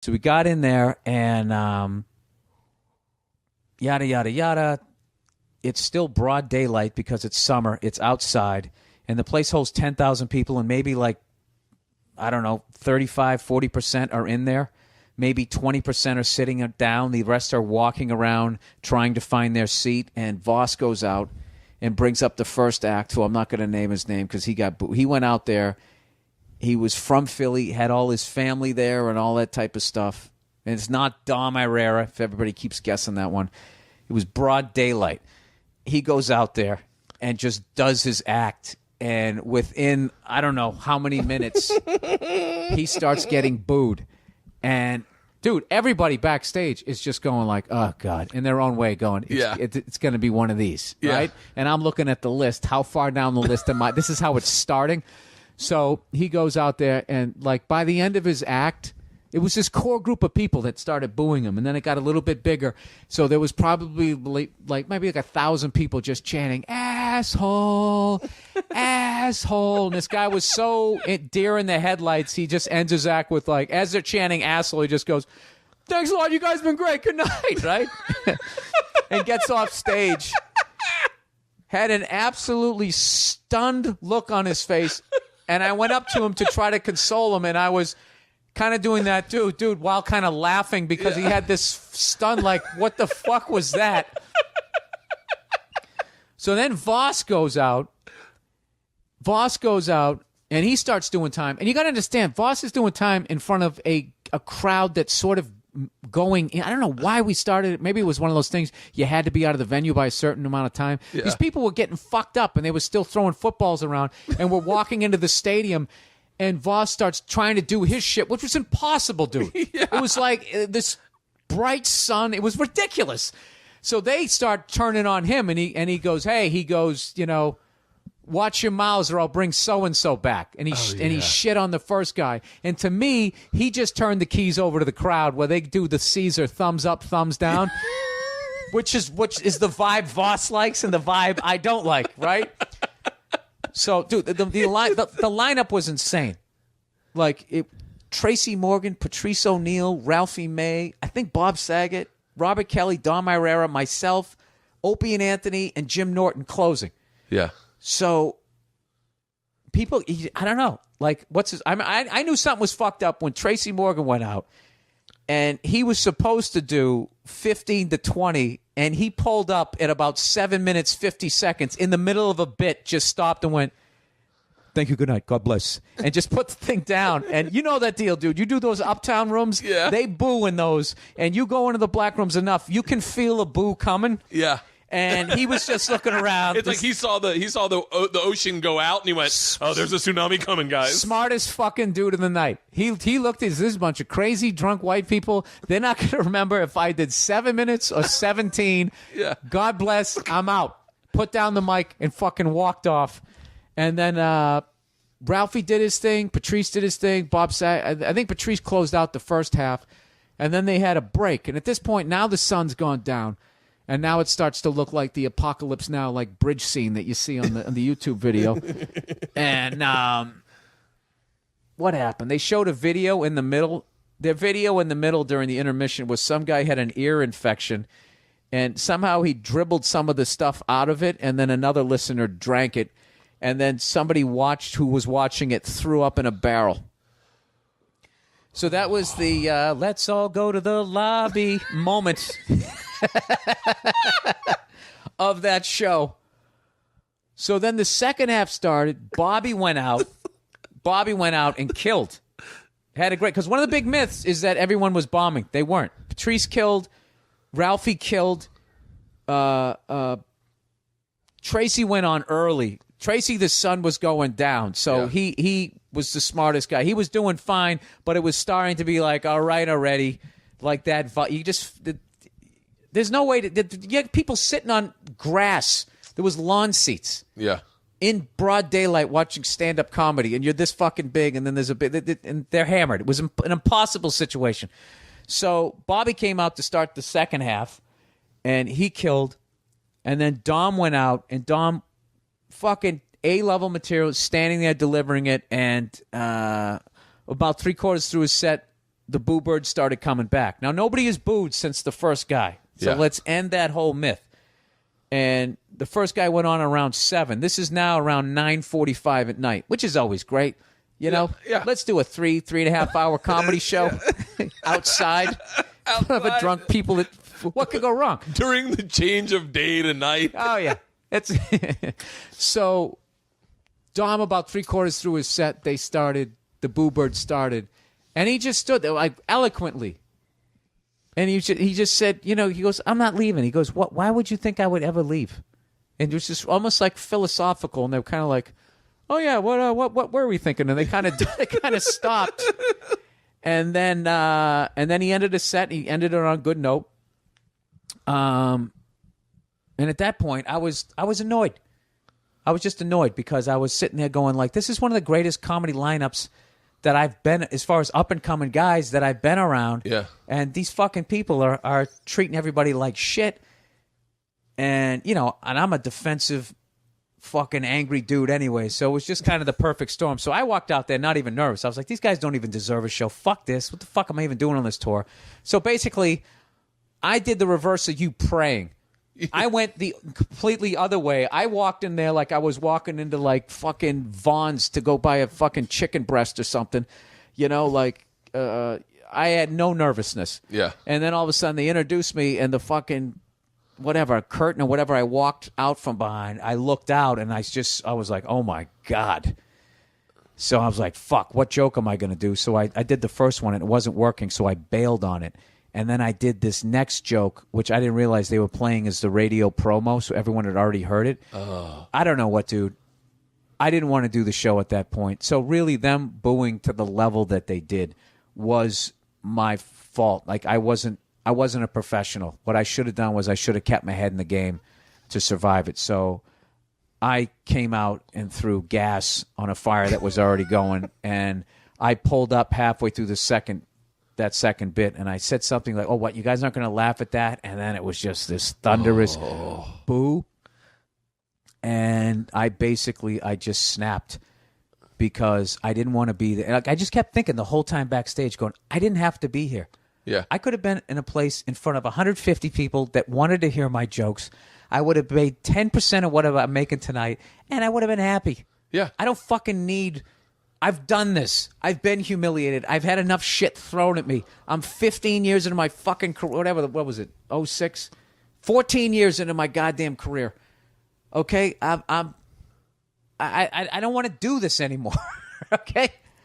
So we got in there and yada, yada, yada. It's still broad daylight because it's summer. It's outside. And the place holds 10,000 people and maybe like, I don't know, 35, 40% are in there. Maybe 20% are sitting down. The rest are walking around trying to find their seat. And Voss goes out and brings up the first act, who I'm not going to name his name because he went out there. He was from Philly, had all his family there and all that type of stuff. And it's not Dom Irrera, if everybody keeps guessing that one. It was broad daylight. He goes out there and just does his act. And within, I don't know how many minutes, he starts getting booed. And, dude, everybody backstage is just going like, oh, God, in their own way going, it's going to be one of these, right? And I'm looking at the list. How far down the list am I? This is how it's starting. So he goes out there, and, like, by the end of his act, it was this core group of people that started booing him, and then it got a little bit bigger. So there was probably, like maybe like 1,000 people just chanting, asshole, asshole. And this guy was so deer in the headlights, he just ends his act with, like, as they're chanting asshole, he just goes, thanks a lot, you guys have been great, good night, right? And gets off stage. Had an absolutely stunned look on his face, and I went up to him to try to console him, and I was kind of doing that, dude, while kind of laughing because he had this stun, like, what the fuck was that? So then Voss goes out, and he starts doing time. And you got to understand, Voss is doing time in front of a crowd that's sort of going in. I don't know why we started it. Maybe it was one of those things you had to be out of the venue by a certain amount of time. These people were getting fucked up, and they were still throwing footballs around, and we're walking into the stadium. And Voss starts trying to do his shit, which was impossible, dude. It was like this bright sun. It was ridiculous. So they start turning on him, and he goes, you know, watch your mouths or I'll bring so-and-so back. And he shit on the first guy. And to me, he just turned the keys over to the crowd where they do the Caesar thumbs up, thumbs down, which is the vibe Voss likes and the vibe I don't like, right? So, dude, the lineup was insane. Like, Tracy Morgan, Patrice O'Neal, Ralphie May, I think Bob Saget, Robert Kelly, Dom Irrera, myself, Opie and Anthony, and Jim Norton closing. Yeah. So, people, I don't know. Like, I knew something was fucked up when Tracy Morgan went out, and he was supposed to do 15 to 20, and he pulled up at about 7 minutes, 50 seconds in the middle of a bit, just stopped and went, thank you, good night, God bless, and just put the thing down. And you know that deal, dude. You do those uptown rooms, they boo in those, and you go into the black rooms enough, you can feel a boo coming. Yeah. And he was just looking around. It's like he saw the ocean go out, and he went, "Oh, there's a tsunami coming, guys." Smartest fucking dude of the night. He looked at this bunch of crazy drunk white people. They're not going to remember if I did 7 minutes or 17. Yeah. God bless. I'm out. Put down the mic and fucking walked off. And then Ralphie did his thing. Patrice did his thing. Bob said, I think Patrice closed out the first half, and then they had a break. And at this point, now the sun's gone down. And now it starts to look like the Apocalypse Now, like bridge scene that you see on the YouTube video. And what happened? They showed a video in the middle. Their video in the middle during the intermission was some guy had an ear infection, and somehow he dribbled some of the stuff out of it, and then another listener drank it, and then somebody who was watching it threw up in a barrel. So that was the let's all go to the lobby moment of that show. So then the second half started. Bobby went out and killed. Had a great, because one of the big myths is that everyone was bombing. They weren't. Patrice killed. Ralphie killed. Tracy went on early. Tracy, the sun was going down, so he was the smartest guy. He was doing fine, but it was starting to be like, all right already, like that. You just, there's no way to, you had people sitting on grass. There was lawn seats. Yeah. In broad daylight watching stand-up comedy, and you're this fucking big, and then there's a bit, and they're hammered. It was an impossible situation. So Bobby came out to start the second half, and he killed, and then Dom went out, and Dom fucking A-level material, standing there delivering it, and about 3/4 through his set, the boo birds started coming back. Now, nobody has booed since the first guy. So let's end that whole myth. And the first guy went on around 7. This is now around 9:45 at night, which is always great. You know, let's do a 3.5 hour comedy show outside of a drunk people. What could go wrong? During the change of day to night. Oh, yeah. It's So, Dom, about 3/4 through his set, the Boo Bird started, and he just stood there like eloquently. And he just said, he goes, I'm not leaving. He goes, what? Why would you think I would ever leave? And it was just almost like philosophical, and they were kind of like, oh yeah, what were we thinking? And they kind of stopped, and then he ended his set. And he ended it on a good note. And at that point, I was annoyed. I was just annoyed because I was sitting there going like, this is one of the greatest comedy lineups that I've been, as far as up and coming guys that I've been around. Yeah. And these fucking people are treating everybody like shit. And and I'm a defensive, fucking angry dude anyway, so it was just kind of the perfect storm. So I walked out there not even nervous. I was like, these guys don't even deserve a show. Fuck this. What the fuck am I even doing on this tour? So basically, I did the reverse of you praying. I went the completely other way. I walked in there like I was walking into like fucking Vaughn's to go buy a fucking chicken breast or something. I had no nervousness. Yeah. And then all of a sudden they introduced me, and the fucking whatever, curtain or whatever, I walked out from behind. I looked out, and I was like, oh my God. So I was like, fuck, what joke am I going to do? So I did the first one, and it wasn't working, so I bailed on it. And then I did this next joke, which I didn't realize they were playing as the radio promo, so everyone had already heard it. Oh. I don't know what, dude. I didn't want to do the show at that point. So really, them booing to the level that they did was my fault. Like, I wasn't a professional. What I should have done was I should have kept my head in the game to survive it. So I came out and threw gas on a fire that was already going, and I pulled up halfway through that second bit, and I said something like, oh, what, you guys aren't going to laugh at that? And then it was just this thunderous boo. And I just snapped because I didn't want to be there. Like, I just kept thinking the whole time backstage going, I didn't have to be here. Yeah. I could have been in a place in front of 150 people that wanted to hear my jokes. I would have made 10% of what I'm making tonight, and I would have been happy. Yeah. I don't fucking need... I've done this. I've been humiliated. I've had enough shit thrown at me. I'm 15 years into my fucking career. What was it? 06? 14 years into my goddamn career. Okay? I don't want to do this anymore. Okay?